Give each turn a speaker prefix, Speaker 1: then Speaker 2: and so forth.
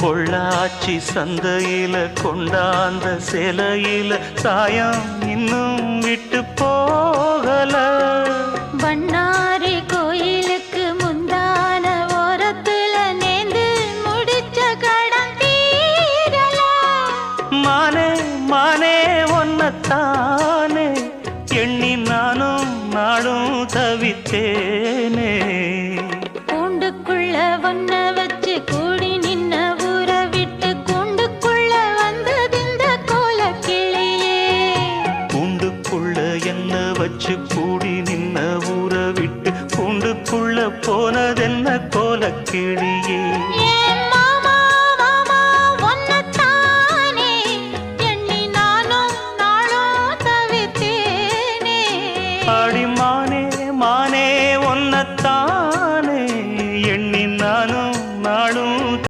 Speaker 1: பொள்ளாச்சி சந்தையில கொண்டாந்த சிலையில சாயம் இன்னும் விட்டு போகல.
Speaker 2: பண்ணாரி கோயிலுக்கு முந்தான ஓரத்துல நேந்து முடிச்ச கடன் தீரல.
Speaker 1: மானே மானே ஒன்னத்தானே எண்ணி நானும் நாடும் தவித்தே.